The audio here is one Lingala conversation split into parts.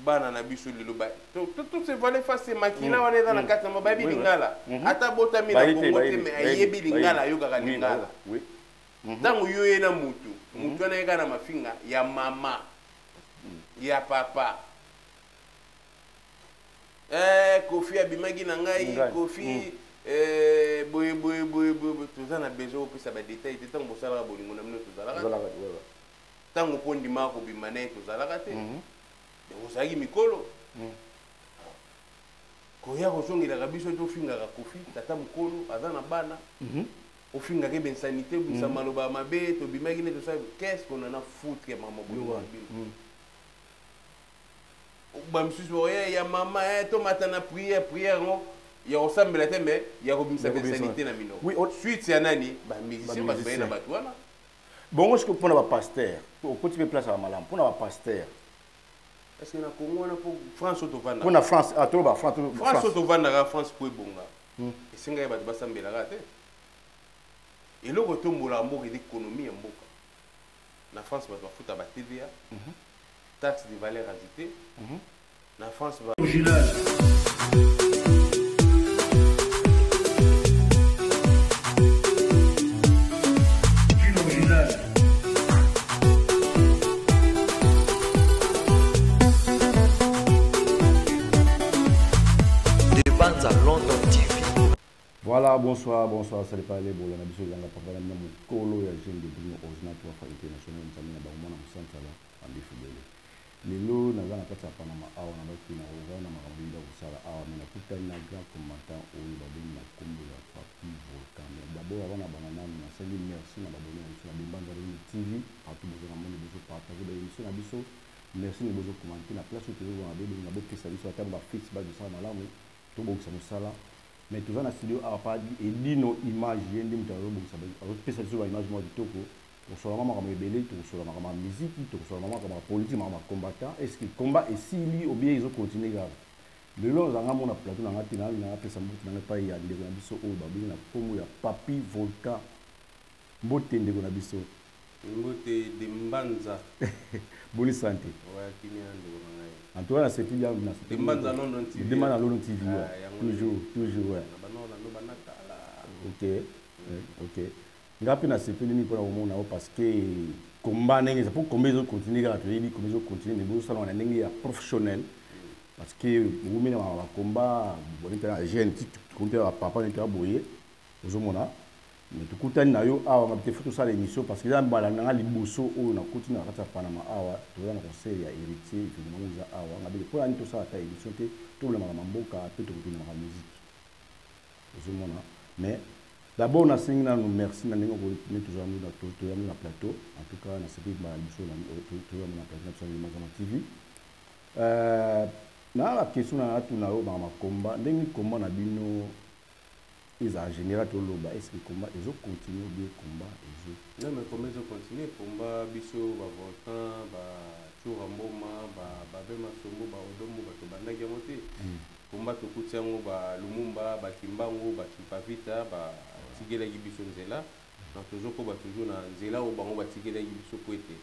bana na biso lelo ba tout se voler face makila wana dans la carte na babi lingala ata bota mi na Congo te mais ayebi lingala yo kaka lingala tango yo ye na mutu mutu na yeka na mafinga ya mama ya papa Kofi abimaki na ngai Kofi boye tozana besoin opesa ba détail te tango bosala bolingo na mino tozala tango pondima ko bimane tozala te ozalaki mikolo koya kozongela biso tofingaka Kofi tata mokolo aza na bana ofingaka ebensanité bisa maloba mabe tobimaki ne tosala qu'est-ce qu'on en a foutre ya mama bolingo bamisusu oye ya mama tomata na prière ngo ya kosambela te mais ya kobimisa bensanité na mino suite ya nani bamusicien bato na bato wana bongo siko mpona bapasteur okoti mpe place ya malamu mpona bapasteur est-ce que na Congo wana po France otovanda mpona France toloba France otovandaka France po ebonga esenga ye bato basambelaka te eloko tombolaka mboka eza économie ya mboka na France bato bafuta ba TVA taxe de valeur ajoutée na France original Voilà, bonsoir, salut pas les bolos, on a besoin de la papa, on a mon colo, il y a jeune de Bruno Ordinateur, international, on a mis dans mon centre là, en défilé. Les lots, on a un peu de Panama, on a un peu de Rosa, on a un peu de Sala, on a tout un grand commentaire au Babou, on a combo la papi volcan. D'abord, avant la banane, on a salué merci, on a abonné sur la Bimbanza TV, partout dans le monde, on a partagé l'émission, on a besoin. Merci de vous commenter la place où vous avez besoin de service sur la table fixe, bas de ça, malade, tout le monde ça là. Mais tout ça dans le studio a pas dit et dit nos images yende mutaro bon ça va spécial sur l'image moi du toko pour sur la maman comme belé pour sur la maman musique pour sur la maman comme politique maman combattant est-ce que combat et si lui ou bien ils ont continué grave le long za ngamo na plateau na ngati na pesa mbuti na pa ya ndeko na biso o babi na komo ya papi volcan mbote ndeko na biso mbote de mbanza bonne santé ouais kini ndeko na ngai en tout cas c'est tout bien de mbanza London TV de mbanza London TV toujours ouais ok ngapi na sepeli ni pour moment parce que combat ndenge c'est pour combien de continuer à travailler combien de continuer mais bon ça on a ndenge ya professionnel parce que vous mena ba combat bonita jeune petit compter papa n'était aboyé ozomona mais tukutani na yo awa ngabite futu ça l'émission parce que là mbala na liboso o na kutina kata Panama awa to na conseil ya héritier évidemment za awa ngabite pour ani to ça ta émission te tout le mamboka pe to kutina la musique ozomona mais d'abord on a signé nous merci na ndenge ko toujours nous na to na plateau en tout cas na sepi ba biso na to na plateau sur Mazama TV na la question na tuna yo ba makomba ndenge komba na bino ils en général tout loba est-ce que combat ils ont continué bien combat ils non mais comment ils ont continué combat biso ba volcan ba churamboma ba bema songo ba odomo ba to bandaki moté combat to kutiango ba lumumba ba kimbango ba kipavita ba tigela biso nzela donc toujours ko ba toujours na nzela o bango ba tigela biso poete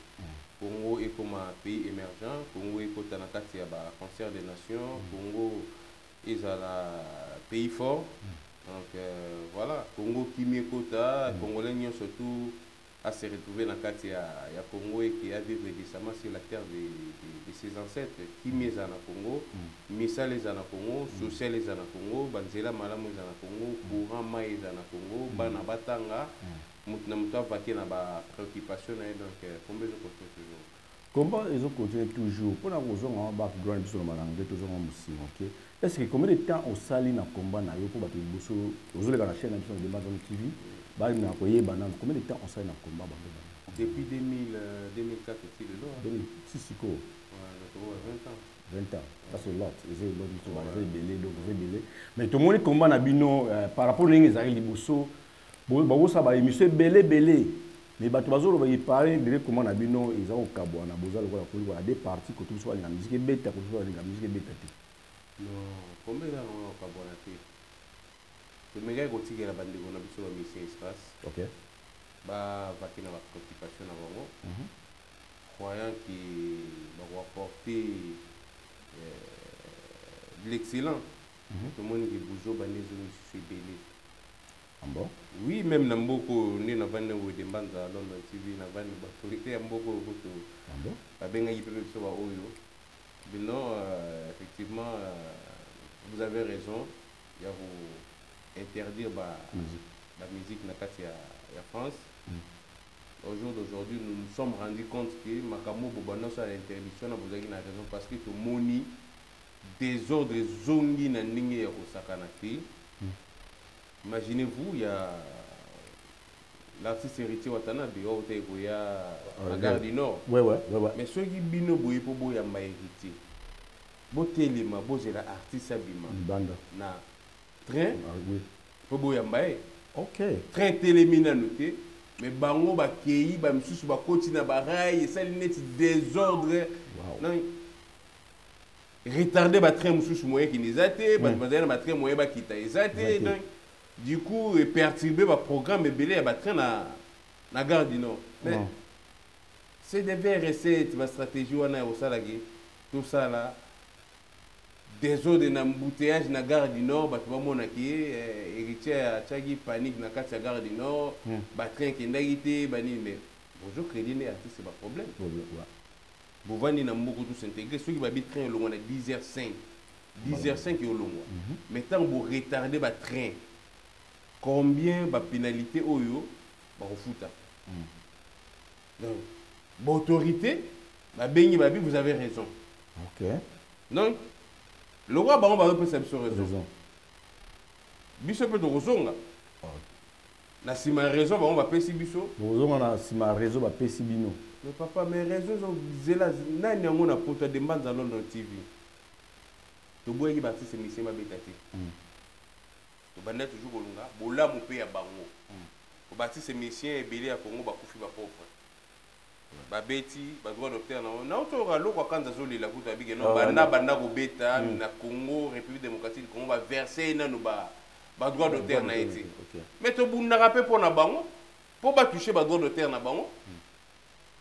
Congo est comme un pays émergent Congo est kota na kati ya ba concert des nations Congo est un pays fort. Donc voilà, Congo qui m'y kota, Congolais surtout à se retrouver dans le quartier à Congo et qui a vivre décemment sur la terre de ses ancêtres. Qui m'y est en Congo, Missa les en Congo, Social les en Congo, Banzela Malamu les en Congo, Courant Maïs en Congo, Bana Batanga, Moutnamuta Vaké na ba préoccupation donc combien de côtés toujours. Comment ils ont continué toujours pour la raison en background sur le malangue toujours en musique ok. Est-ce que combien de temps on sali na combat na yo pour battre bosso aux la chaîne de Mazama TV ba na koye banana combien de temps on sali na combat depuis 2004 c'est le long 2006 ko ouais 20 ans ça c'est lot ils ont belé donc ils belé mais tout le monde combat na bino par rapport à les arrêts bosso bo ça ba émission belé mais bato bazolo ba parler de comment na bino ils ont kabwa na bozalo ko la deux parties ko tout soit la musique beta ko soit la musique beta non combien de temps on kabwa na te le méga ko tigela bande ko na biso ba mission espace OK ba vakina ba préoccupation na bango croyant qui va apporter de l'excellent. Tout le monde qui bouge au suis belé. Ah bon? Oui, même dans beaucoup, nous avons des bandes à London TV, nous avons des autorités à beaucoup. Ah bon? Non, effectivement, vous avez raison. Il y a vous interdire la musique dans la France. Au jour d'aujourd'hui, nous nous sommes rendus compte que Makamo Bobano sur l'interdiction, vous avez raison parce que tout le monde désordre zongi na ningi ya Osaka na fi. Imaginez-vous, il y a l'artiste héritier Watanabe, il y a la gare du Nord. Ouais. Mais ceux qui bino boye pour boya ma héritier. Bo telema bo la artiste abima. Banda. Na train. Oui. Pour boya mbaye. OK. Train télémina noté. Mais bango ba kei ba msusu ba continue ba rail ça net désordre. Non. Retardé ba train msusu moyen qui nizate, ba train moyen ba kita ezate. Donc du coup perturbé ba programme belé ba train na gare du Nord. Mais c'est des VRC ma stratégie wana au salagi tout ça là désordre na embouteillage na gare du Nord ba tuba mona ki héritier a tchagi panique na kati ya gare du Nord ba train ki ndagité ba ni mais bonjour crédit né artiste c'est pas problème bon vani na mboko tout s'intégrer ceux qui ba bi train longo na 10h05 10h05 et au longo mais tant vous retarder ba train combien ba pénalité oyo ba refuta donc autorité ba bengi ba bi vous avez raison. OK. Donc le roi baron va peut cette raison. Biso peut rozonga. Na si ma raison baron va pesi biso. Rozonga na si ma raison va pesi bino. Mais papa mes raisons sont zela nani yango na poto de Mbanza London TV. To boyi bâti c'est monsieur mabetati. To banda toujours kolunga bola mo pe ya bango. Ko bâti c'est monsieur ebele ya Congo ba kufi ba pauvre. Babeti ba droit docteur na otora loko kanza zoli la kuta bige no banda ko beta na Congo République démocratique Congo ba verser na no ba droit docteur na été mais to bunda rapé pour na bango pour ba toucher ba droit docteur na bango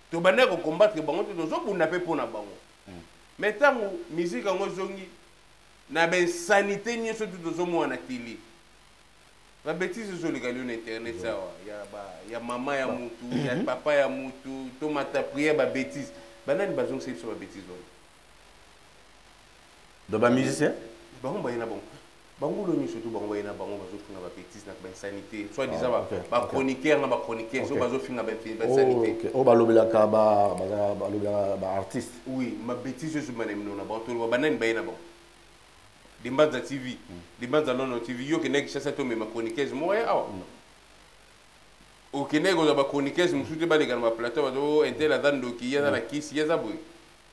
to banda ko combattre bango to zo bunda pe pour na bango mais tango musique ngo zongi na ben sanité ni so tout zo mo na télé. La bêtise sur les internet ça ya maman ya mutu ya papa ya mutu to mata prière ba bêtise banani bazong c'est sur la bêtise de ba musicien bango ba ina bon bango lo ni surtout bango ba ina bango bazo finga ba bêtise na ben sanité soit disant ba chroniqueur na ba chroniqueur so bazo finga ben sanité o ba lobela ka ba lobela ba artiste oui ma bêtise sur manem no na ba to banani ba ina bon des Mbanza TV, des Mbanza London TV, yo kenek chassa to me ma chroniqueuse mo ya awa. O kenek o ba chroniqueuse musuti ba de ma plateau do intel la dando ki ya na kisi ya zaboui.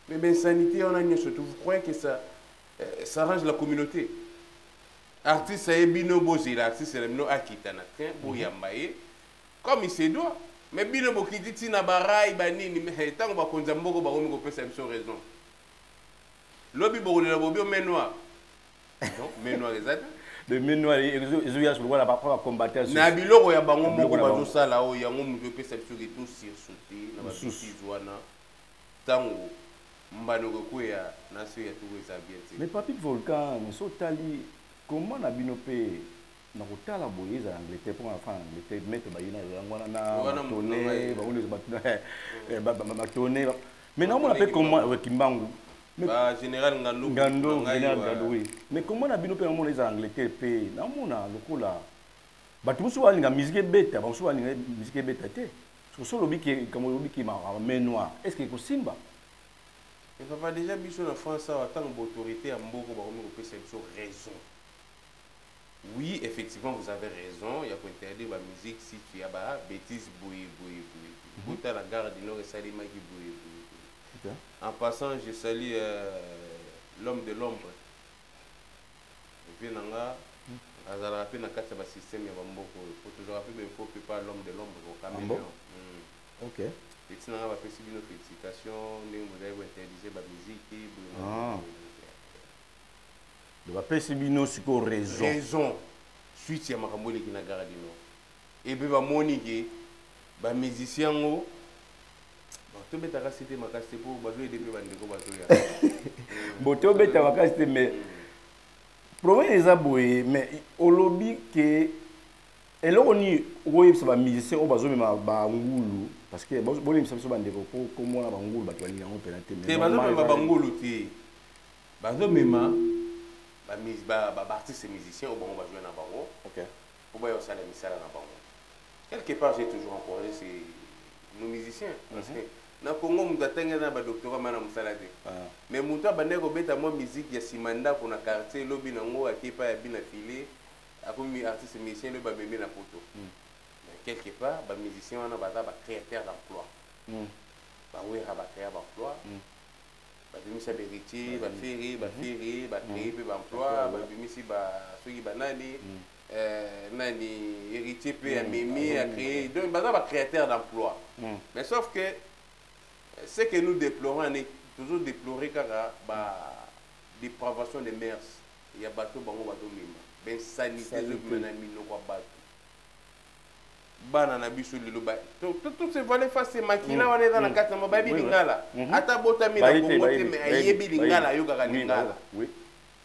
Mais ben sanité on a ni surtout vous croyez que ça arrange la communauté. Artiste ça bino bozi l'artiste c'est bino akita na train bo yambaye comme il se doit. Mais bino bo kititi na barai ba nini mais tant ba konza mboko ba ko pesa biso raison. Lobi bo le bobi o menoir. Non, mais noir exact. De menoir ils ont sur la pas combattre. Na biloko ya bango moko bazo sala o yango muto perception de tout sur sauter na ba bêtise wana. Tango mbano ko ya na so ya tout ça bien. Mais papi volcan mais so tali comment na bino pe na kotala boye za Angleterre pour enfant Angleterre mettre ba yina yango na tourner ba on ba tourner mais non on appelle comment Kimbangu. Bah, général Ngando, oui. Mais comment on a bien opéré les Angleterre pays? Non, on a le coup là. Bah, tout ça, on a musique bête, on a musique bête. Sur ce lobby qui est comme le lobby qui m'a main noire. Est-ce qu'il y a Simba? Il va déjà bichon en France en tant qu'autorité à Mboko, on peut cette raison. Oui, effectivement, vous avez raison. Il y a pour interdire la musique si tu as bêtise, bouille. Bouta la gare du Nord et Salima qui bouille. En passant, je salue l'homme de l'ombre. Et puis, Nanga, Azara fait un système pour toujours rappeler, mais il faut que pas l'homme de l'ombre au caméléon. Ok. Et si on va faire une félicitation, vous avez interdit la musique. Donc, après, c'est une raison. Raison. Suite à Makamoli qui n'a pas gardé. Et puis, les musiciens, to beta ka cité makasi pour bazo aider pe bandeko bazo ya bon to beta makasi mais problème eza boye mais olobi que eloko ni oyebisa ba musicien o bazomema bangulu parce que bolemisa biso bandeko po komona bangulu bato balingi yango mpena te te bazomema bangulu te bazomema baartiste musicien o bango bajoue na bango po baya osala misala na bango quelque part j'ai toujours encouragé nos musiciens parce que na Congo mutu atangi na badoctorat mana mosala te mais mutu abandaki kobeta mwa musique ya nsima ndako na quartier lobi nango akepa ya bina file akomi artiste musicien lobi babemi na poto mais quelque part bamusicien wana baza bacréateur d'emploi bawera bacréa baemploi babimisa beritier bafere bacréer mpe baemploi babimisi soki banani nani héritier mpe amemi acréer donc baza bacréateur d'emploi mais sauf que ce que nous déplorons on est toujours déploré kaka dépravation des mœurs ya bato bango bazomema bensanité ezobima na minoko ya bato bana na biso lelo tout se voile face makila wana eza na kati na bayebi lingala ata botami na kongo te me ayebi lingala ayokaka lingala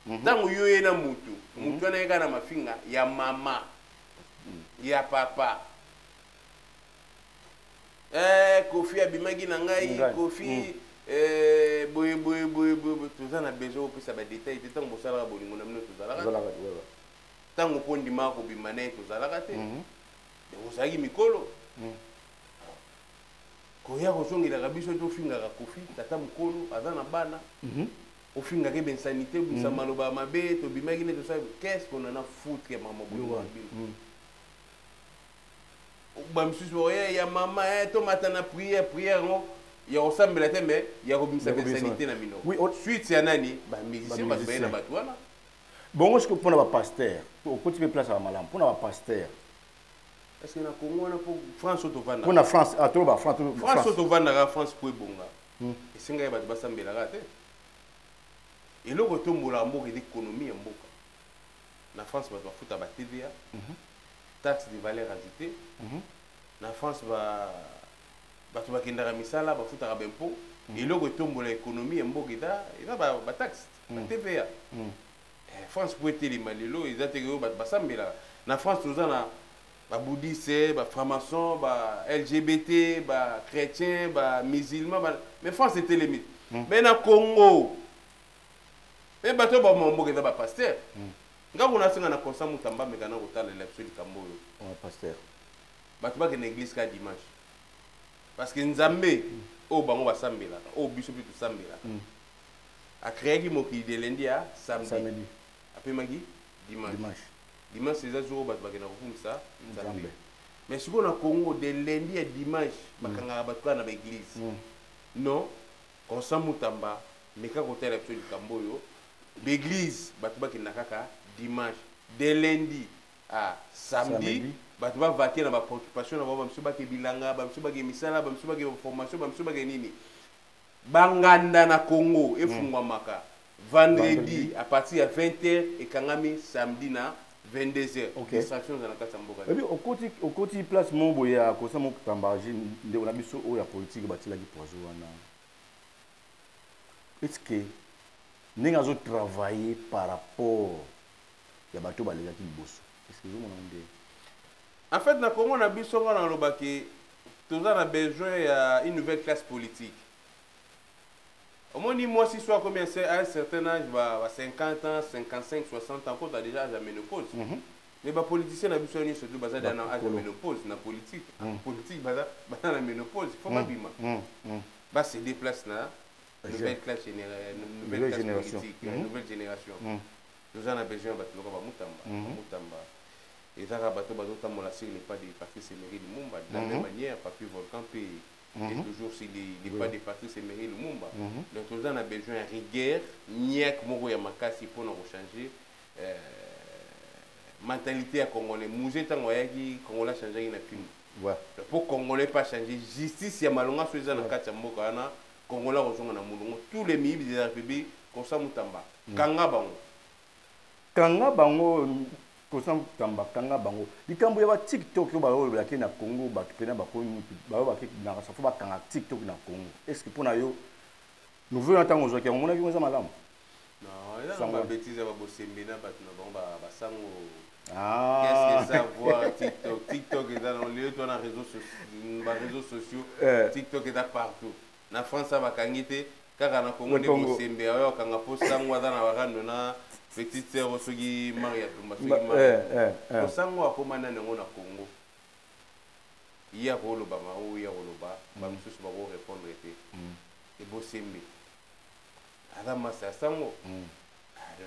ntango yo ye na mutu wana yeka na mafinga ya mama ya papa kofi abimaki na ngai kofi boye toza na besoin opesa badetail te ntango bosalaka bolingo na mino tozalaka ntango mpo ndimaka kobima na ye tozalaka te ozalaki mikolo koya kozongelaka biso te ofingaka kofi tata mokolo aza na bana ofingaka ebensanité obimisa maloba mabe tobimaki ne tosala qu'est-ce qu'on en a foutre ya mama bolingo na bino bamisusu oye ya mama tomata na prière ngo ya kosambela te me ya kobimisa bensanité na mino suite ya nani bamusicien bato baye na bato wana bongo sikoyo mpona bapaster okoti mpe place ya bamalamu mpona bapaster parce que na Congo wana po France otovanda mpona France toloba France otovandaka France po ebonga esengaki bato basambelaka te eloko tombolaka mboka eza économie ya mboka na France bato bafuta ba TVA taxe de valeur ajoutée na France bato bakendaka misala bafutaka bempo eloko etombola économie ya mboka eza bataxe ba TVA France po etelema lelo eza teke oyo bato basambelaka na France toza na babouddhiste bafranc-maçon LGBT bachrétien bamusulman mais France etelemi mais na Congo mpe bato bamamboka eza bapaster ngango nasenga na Constant Mutamba mekana kotalela biso likambo oyo pasteur bato bakende église ka dimanche parce que nzambe oyo bango basambelaka oyo biso mpe tosambelaka akreaki mokili de lundi ya samedi apemaki dimanche eza jour oyo bato bakenda kokumisa nzambe mais sikoyo na Congo de lundi ya dimanche bakangaka bato kaka na baeglise non Constant Mutamba meka kotalela biso likambo oyo l'église bato bakenda kaka dimanche de lundi à samedi bato bavake na bapréoccupation na bango bamiso bake bilanga bamiso bake misala bamiso bake formation bamiso bake nini banganda na Congo efungwamaka vendredi à partir ya 20h ekangami samedi na 22h distraction za na kati ya mboka ebi okoti place mombo ya Constant Mutamba ndeko na biso oyo ya politique batilaki poiso wana est-ce que ndenge azotravailler par rapport ya bato balekaki liboso est-ce que ozomona nde en fait na Congo na biso ngo nalobaki toza na besoin ya une nouvelle classe politique omoni moi si soit combien c'est à un certain âge ba 50 ans 55 60 ans quand tu as déjà âge à ménopause mais ba politicien na biso nyonso to baza na âge à ménopause na politique baza na ménopause faut pas bima ba se déplace na nouvelle classe nouvelle classe politique nouvelle génération nous en avons besoin de Mutamba et ça bateau bazotambola sur les pas des Patrice Emery Lumumba de la même manière Papi Volcan est toujours sur les pas des Patrice Emery Lumumba donc nous en avons besoin de rigueur niak moko ya makasi pour nous changer mentalité à congolais musée tango yaki congolais changer na film pour congolais pas changer justice ya malonga so za na kati ya mboka na congolais ozonga na mulungu tous les miyibi de la République Constant Mutamba kanga bango Constant Tamba Kanga Bango. Likambo ya TikTok yo ba ki na Congo ba pena ba ko ba ki na sa ba kanga TikTok na Congo. Est-ce que pour na yo nous voulons entendre aujourd'hui on a vu ça madame. Non, il y a des bêtises à Bossembina parce que bon ba sango. Ah. Qu'est-ce que ça voit TikTok? TikTok est dans le lieu dans les réseaux sociaux. TikTok est là partout. Na France ça va kangité kaka na Congo de Bossembé ayo kanga posta ngwa na wakando na petite sœur osogi Maria Tumba sogi Maria. Sango akomana nango na Congo. Iya ko loba ma o iya ko loba ba mususu ba ko répondre été. Et Bossembé. Ala masa sango.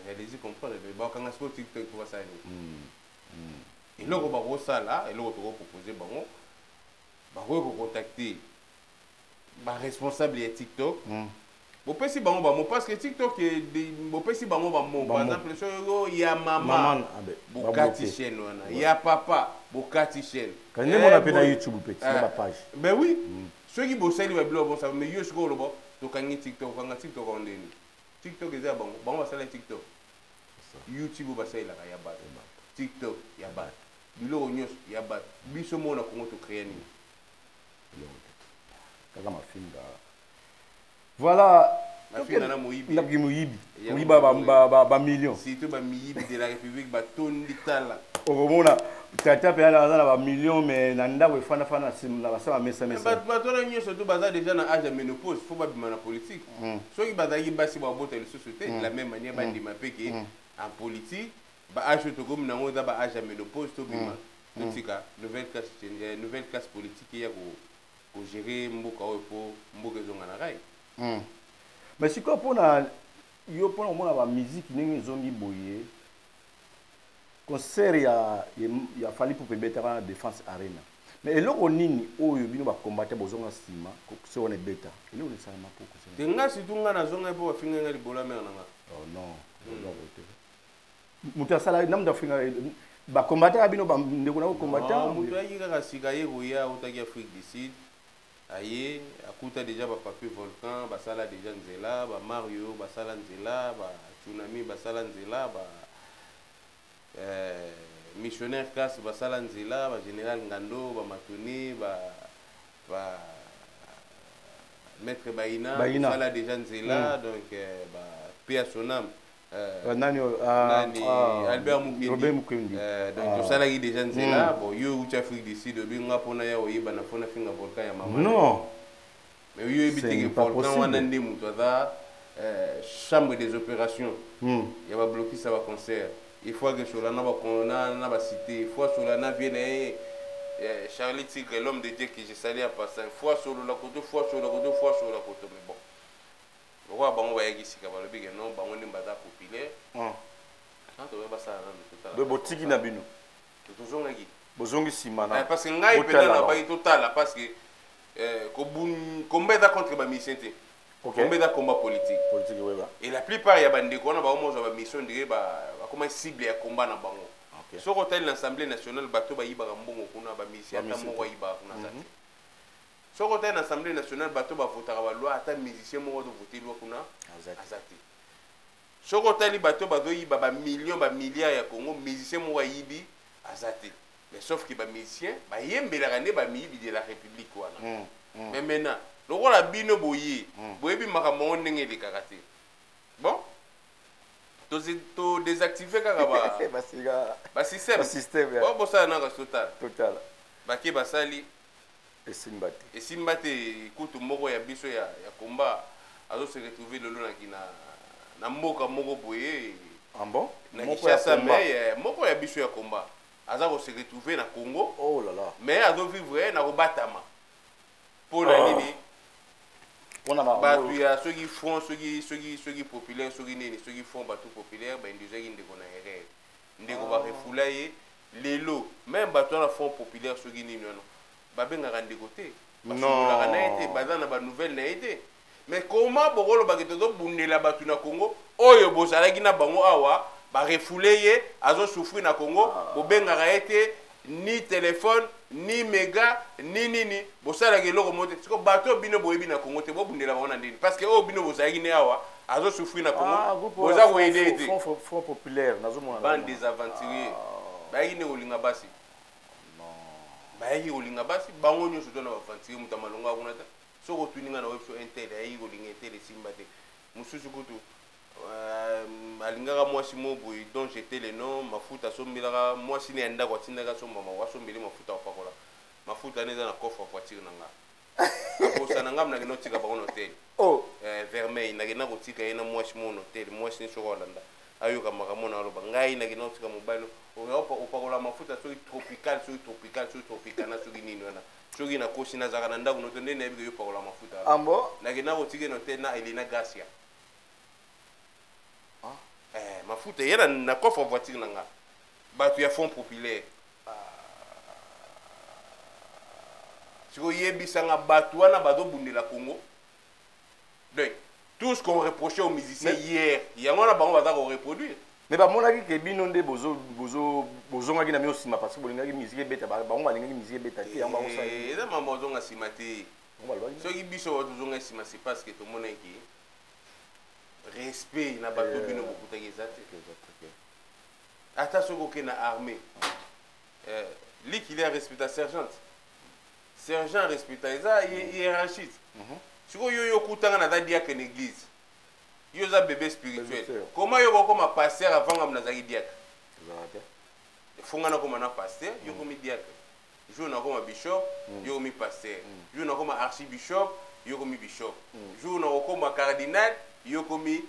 Réaliser comprendre ba kanga sur TikTok pour ça ni. Et là ko ba ko sala et là ko proposer bango ba ko contacter ba responsable de TikTok. Bon pesi bango ba mo parce que TikTok est bon pesi bango ba mo par exemple il y a maman Bukati chaîne wana il y a papa Bukati chaîne quand même on appelle na YouTube petit na page ben oui ceux qui bossent li ba bilo bon ça mais yo siko lo bo to kangi TikTok kanga TikTok on deni TikTok eza bango bango ba sala TikTok YouTube ba sala ya ba TikTok ya ba bilo nyos ya ba biso mo na Congo to créer ni kaka mafinga voilà mafinga na moyibi na moyibi ba millions surtout ba moyibi de la République ba tondi tala okomona tata pe na ba millions mais na ndako efana fana na basama mesa ba tona nyoso to baza déjà na âge de ménopause faut ba bima na politique soki bazaki basi ba bota la société de la même manière ba ndima peke en politique ba âge to comme nango za ba âge de ménopause to bima tika nouvelle classe politique ya ko gérer mboka o po mboka zonga na rai. Mais si quoi pour na yo pour mona ba musique ndenge zongi boye concert ya fali pour beta na défense arena mais eloko nini oyo bino ba combattre bozonga sima ko se on est beta eloko ne sala mapo ko se nga si tunga na zonga po finga ngali bola mer na nga oh non muta sala namda finga ba combattre bino ba ndeko na ko combattre muto ayi ka sika ye boya utaki Afrique du Sud aye akuta déjà ba papier volcan ba sala déjà nzela ba Mario ba sala nzela ba tsunami ba sala nzela ba missionnaire casse ba sala nzela ba général Ngando ba Matoni ba maître Baina sala déjà nzela donc ba Pia Sonam nani Albert Mukendi donc to sala gi déjà nzela bon yo uti Afrique du Sud bi nga pona ya oyiba na fona finga volcan ya mama non mais yo ebitiki volcan wana ndi mutu aza chambre des opérations ya ba bloquer ça ba concert il faut que sur la na ba cité il faut sur la na vienne Charlie Tigre l'homme de Dieu que j'ai salé à passer fois sur la côte fois sur la côte mais bon roi bango ba yaki sika ba lobi que non bango ndi mbata populaire quand on va ça na de botiki na bino toujours ngaki bozongi sima na parce que ngai pena na ba total parce que combat contre ba missionté combat da combat politique weba et la plupart ya bande ko na ba mo ba mission dire ba comme cible ya combat na bango so hotel l'Assemblée nationale bato ba yiba mbongo kuna ba mission ta mo yiba kuna ça so hotel l'Assemblée nationale bato ba votera ba loi ata musicien mo do voter loi kuna azati so hotel bato ba do yiba ba millions ba milliards ya Congo musicien mo yibi azati mais sauf que ba musicien ba yembela rande ba miyibi de la République wana mais maintenant lokola bino boye boyebi makambo ndenge likakate bon to désactiver kaka ba système bon ça na ka total baki basali esimbate kutu moko ya biso ya komba azo se retrouver lelo na mboka moko boye bon na Kinshasa mais moko ya biso ya komba aza ko se retrouver na Congo oh là là mais azo vivre na kobatama pour la nini batu ya soki fond soki populaire soki nini soki fond batu populaire ba induzaki ndeko na erreur ndeko ba refula ye lelo même batu na fond populaire soki nini non ba benga ndeko te non na été bazana ba nouvelle na été mais comment bokolo ba keto bundela batu na Congo oyo bozalaki na bango awa ba refula ye azo souffrir na Congo bo benga été ni téléphone ni méga ni nini bosala ke loko mote siko bato bino boyebi na Congo te bobundela ba ndini parce que o bino bozalaki ne awa azo souffrir na Congo boza ko aider Front populaire nazomona bande des aventuriers bayaki ne kolinga basi bayaki kolinga basi bango nyonso to na bafantike moto amalongo akuna te soki otuninga na webso intel ayaki kolinga intel esimba te mosusu kutu alingaka mwasi mo boye donc j'étais le nom mafuta asombelaka mwasi ne ya ndako atindaka sombama wasombeli mafuta apakola mafuta ne eza na coffre voiture na nga akosana nga nakenda kotika bango na hotel vermeil nakenda kotika ye na mwasi mo na hotel mwasi ne soki alanda ayoka makambo na aloba ngai nakenda kotika mobali opakola mafuta soki tropical na soki nini wana soki nakosi nazaka na ndako noto nde nayebi yo opakola mafuta ambo nakenda kotika na hotel na Elena Garcia mafuta yena na coffre voiture nanga bato ya fond populaire siko yebisanga bato wana bazobundela Congo donc tout ce qu'on reprochait aux musiciens hier yango wana bango baza ko reproduire mais bamonaki ke bino nde bozongaki na bino nsima parce que bolingaki musique ebeta bango balingaki musique ebeta te yango bango eza mama ozonga nsima te soki biso batozonga nsima c'est parce que tomonaki respect na bato bino bokutaki eza te ata soki oke na armée likili respecta sergent respecta eza hiérarchiste sikoyo yo okutanga na za diacre na église yo za bébé spirituel comment yo kokoma pasteur avanga munazaki diacre fungana koma na pasteur yo komi diacre jour nakoma bishop yo komi pasteur jour nakoma archibishop yo komi bishop jour nakoma cardinal yo komi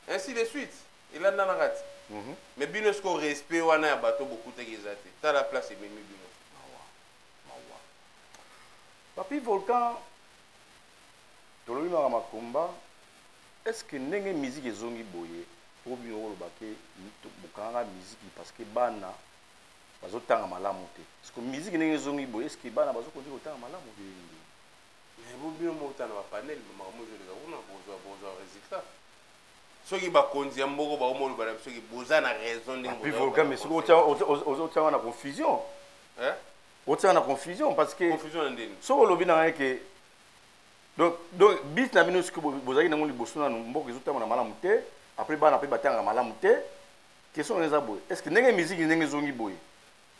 ainsi de suite ilanda na kati mais bino sko respect wana ya bato bokutaki eza te ta la place ememi bino papi volcan tolobi na makomba est-ce que ndenge musique ezongi boye po bino olobake bokanga musique parce que bana bazotanga malamu te parce que musique ndenge ezongi boye est-ce que bana bazokondi kotanga malamu te mais bo bino motana ba panel makambo ezoleka kuna bozwa résultat soki bakonzi ya mboko baomona bana soki boza na raison ndenge puis volcan mais soki otianga na confusion otianga na confusion parce que confusion ndeni soki olobi na ngai ke donc bis na bino soki bozalaki nango liboso nanu mboka ezotanga na malamu te après bana mpe batanga malamu te question eza boye est ce que ndenge musique ndenge ezongi boye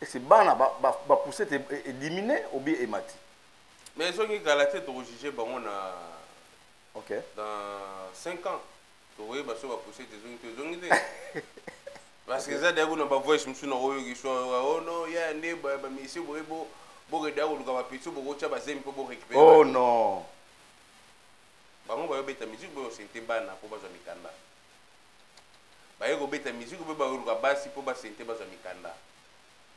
est ce que bana bapousse te éliminer ou bien emati mais soki kala te tokojuge bango na ok dans 5 ans tokoyeba so bapousse te ezongi te parce que eza deyaku na bavoice mosusu na koyokiswa o non ya nde bamisi boye bokedeya koluka bapesi bokotya bazemi mpo borécupere oh non bango bayobeta musique boyo sente bana mpo bazwa mikanda baye kobeta musique mpe bayoluka basi mpo basente bazwa mikanda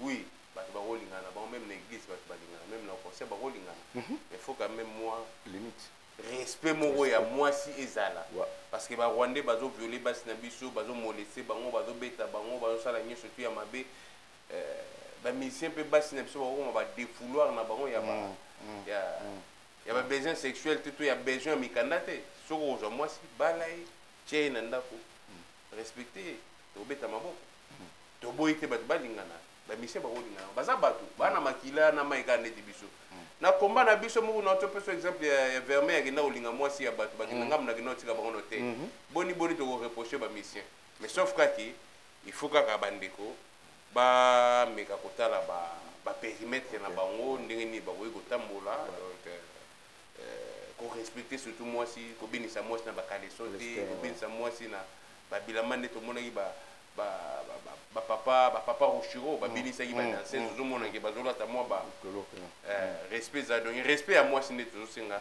oui bato bakolingana bango même na église bato balingana même na concert bakolingana mais faut quand même moi limite respect moko ya mwasi ezala parce que barwandais bazoviole basi na biso bazomolese bango bazobeta bango bazosala nyonso tu ya mabe bamusicien mpe basi na biso bakokoma badefouloir na bango ya babesoin sexuel te to ya besoin ya mikanda te soki ozwa mwasi bala ye tia ye na ndako respecte ye tokobeta maboko toboyi te bato balingana bamisien bakolingana baza bato bana makila na mai kaka neti biso na komba na biso moko na to peso exemple ya vermeil akenda kolinga mwasi ya bato bakenda ngamu nakenda kotika bango no te boni tokoreproche bamisien mais sauf kaki il faut kaka bandeko bameka kotala baperimetre na bango ndenge nini bakoki kotambola korespecte surtout mwasi kobinisa mwasi na bakaleso te kobinisa mwasi na babilama nde tomonaki bapapa rochiro babinisaki badanseuse ozomonaki bazolata mwa respect eza donc respect ya mwasi nde tozosenga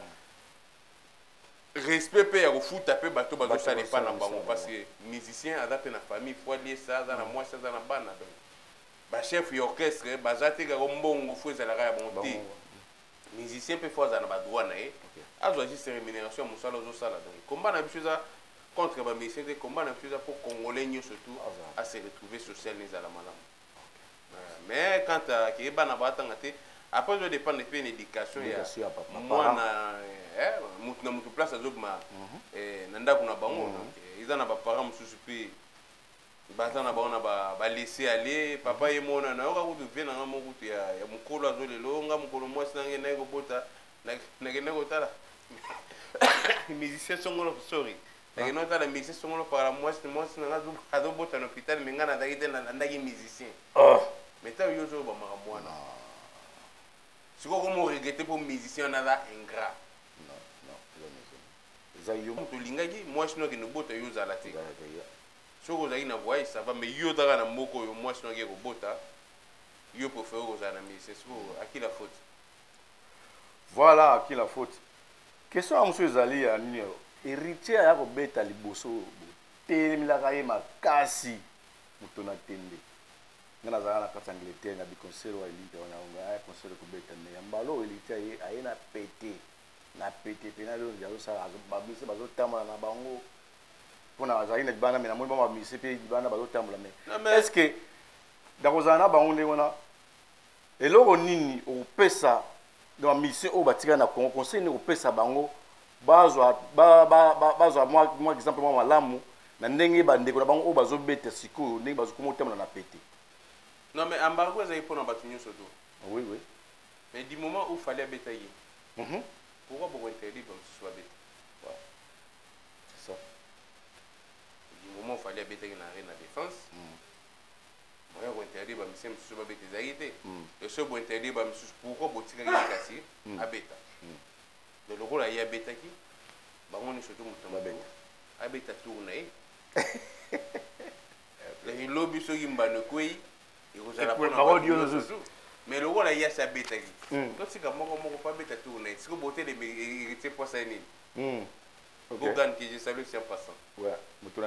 respect mpe ya kofuta mpe bato bazosala epa na bango parce que musicien aza mpe na famille fo aliesa aza na mwasi aza na bana donc bachef ya orchestre baza te kaka mbongo fo ezalaka ya bango te musicien mpe fo azala na badroit na ye azwa juste rémunération ya mosala ozosala donc komba na biso eza contre bamusicien te komba na biso eza mpo congolais nyonso surtout ase retrouver social ezala malamu mais quand akeye bana baatanga te après ozodépendre mpe na éducation ya mwana mutu na mutu place azobima na ndako na bango eza na baparent mosusu mpe baza na bango na balese ale papa ye mona nayoka kutu vie nanga moko kutu ya mokolo azolelo nga mokolo mwasi nange naye kobota nakende kotala musicien songolo sorry nakende kotala musicien songolo pakala mwasi nanga azobota na hôpital me nga nazalaki te nalandaki musicien mais tant yo zo ba makamwana si ko mo regretter pour musicien na la ingrat non to lingaki moi sino ke no bota yo za la te so ko za ina voix ça va mais yo daga na moko yo moi sino ke ko bota yo préfère ko za na musicien so à qui la faute voilà à qui la faute question à monsieur Zali ya nini héritier ya ko beta liboso telemilaka ye makasi moto na tende ngana za na kata Angleterre na bi concert wa elite wana ya concert ko beta ne mbalo elite aye na pété pena lo njazo sala ba mise bazo tamala na bango pona azali na bana me na mo ba mise pe bana bazo tamala me est-ce que dakozana bango nde wana eloko nini opesa dans mission o batika na Congo conseil ni opesa bango bazwa moi exemple moi malamu na ndenge bandeko na bango o bazo beta siko ndenge bazo komotamala na pété. Non mais embargo ça pour na batunyo soto. Oui oui. Mais du moment où fallait bétailler. Pourquoi vous interdire comme ce soit bête? C'est ça. Du moment où fallait bétailler dans la défense. Moi vous interdire comme si ce soit bête des et ce vous interdire comme pourquoi vous tirez les cassis à bêta. Le rôle là il y a bêta qui bah on est surtout mon bête. À bêta tourner. Le lobby sur Gimbano Kouy. Et vous allez prendre mais le rôle là il y a sa bête qui toi c'est comme moi pas bête tourner c'est que beauté les héritiers pour ça ni Bogan qui je salue 100% ouais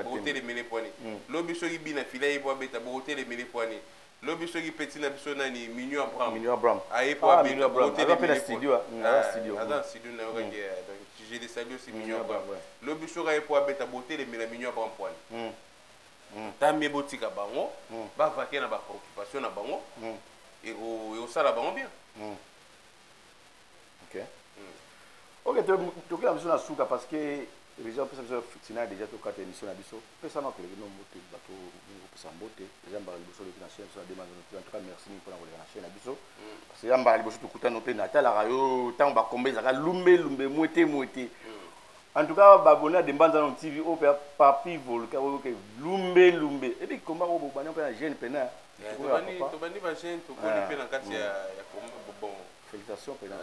beauté les mêlés poignets lobby sur qui bina filet pour bête beauté les mêlés poignets lobby sur qui petit na biso nani Mignon Abraham aïe pour bête beauté les mêlés studio dans studio na donc je les salue aussi Mignon Abraham lobby sur aïe pour bête beauté les mêlés Mignon Abraham poignets tambe botika bango ba vaquer na ba préoccupation na bango et au sala bango bien ok ok to kila biso na suka parce que déjà pesa biso fitina déjà to kata émission na biso pesa na kele no moto bato ngo pesa mbote déjà mbala biso le na chaîne so demande en tout cas merci pour na chaîne na biso parce que mbala biso to kutana pe na tala rayo tant ba kombeza ka lumbe mwete en tout cas babona de Mbanza non TV au papi volka ke lumbe et puis combat au bana pe na jeune pena to bani ba jeune to ko pe na kati ya combat bon félicitations pena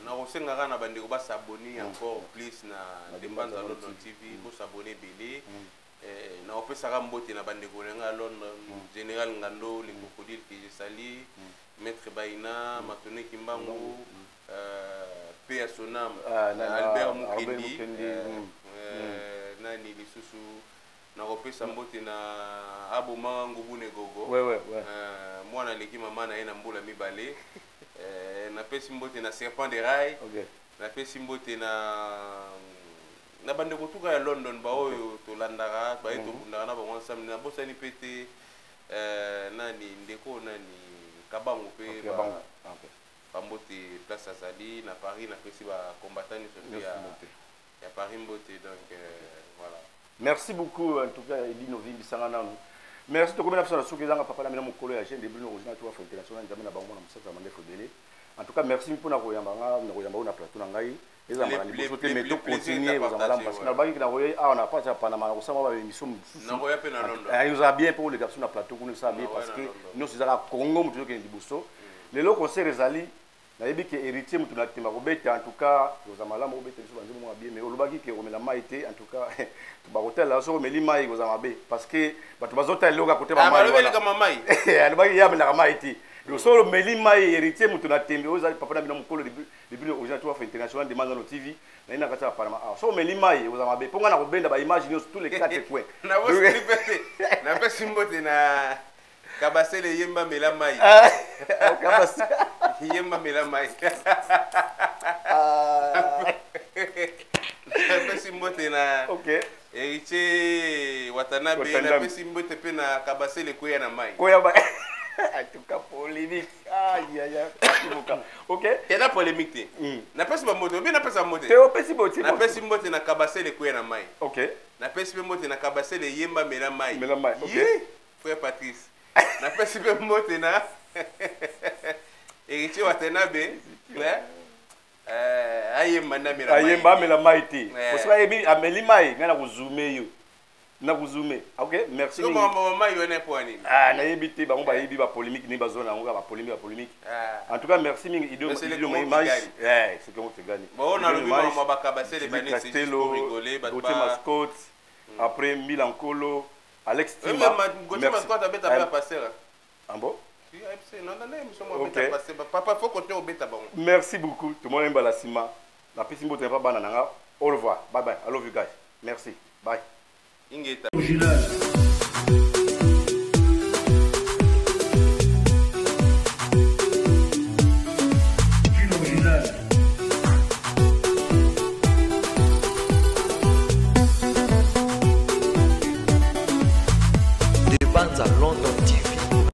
na osenga na bandeko ba s'abonner encore plus na de Mbanza non TV pour s'abonner belé na opesa ka mbote na bandeko nga Londres général Ngando le crocodile que je salue maître Baina Matone Kimbangu paix à son âme Albert Mukendi nani lisusu na kopesa mbote na aboma ngubune gogo mwana leki mama na ye na mbula mibale na pesi mbote na serpent de rail na pesi mbote na bande kotuka ya London ba oyo tolandaka ba eto bundaka na bango ensemble na bosani pete nani ndeko nani kabango pe Pambote place Azali na Paris na pesi ba combattant ni ya Paris mbote donc voilà. Merci beaucoup en tout cas Edino Vimbi sangana nous. Merci to komena fisa na suki zanga papa na mina mokolo ya chaîne de Bruno original to international ndamena bango na musaka mande fodele. En tout cas merci mpona koyamba na plateau na ngai. Eza mala liboso te mais to continuer aux amala parce que na baki na koye a on a pas ça panama ko sama ba émission mususu. Na koya pe na London. Ils ont bien pour les garçons na plateau ko ça bien parce que nous c'est ça Congo mutu ke liboso. Lelo conseil Rezali na yebi ke héritier mutu na tema ko beta en tout cas aux amala mo beta so banzo mo bien mais olobaki ke omela maite en tout cas ba hotel la so meli mai aux amabe parce que ba to bazota loka côté ba mai. Ah ba lobeli kama mai. Alobaki ya mela maite. Le solo meli mai héritier mutu na tembe ozali papa na bino mokolo depuis aujourd'hui to international demande no TV na ina kata parama ah so meli mai aux amabe ponga na ko benda ba image tous les 4 coins. Na bo slipete na pe simbote na Kabasele yemba mela mai. Kabasele yemba mela mai. Pesi mbote na OK. Héritier Watanabe na pesi mbote pe na Kabasele koya na mai. Koya ba. En tout cas polémique. Aïe aïe aïe. OK. Il y a polémique té. Na pesi ba mbote, bien na pesi mbote. Te o pesi mbote. Na pesi mbote na Kabasele koya na mai. OK. Na pesi mbote na Kabasele yemba mela mai. Mela mai. OK. Frère Patrice. Na pesi pe mbote na Héritier Watanabe ayemba na mela mai. Ayemba mela mai te. Parce que ameli mai ngana ko zoomer yo. na kuzume. OK, merci. So maman yone poani. Ah, na yebité ba on ba yebi ba polémique ni ba zone on ba polémique. En tout cas, merci mingi idée ma image. C'est comment tu gagnes. Bon, on a le maman ba kabase les banés c'est pour rigoler ba mascotte. Après Milan Kolo, Alex Tima. Même Gauthier mascotte a bêta pas passer. Ah bon? Papa, faut compter au bêta. Merci beaucoup. Tout le monde aime la cima. La piscine n'est pas banane. Au revoir. Bye bye. I love you guys. Merci. Bye.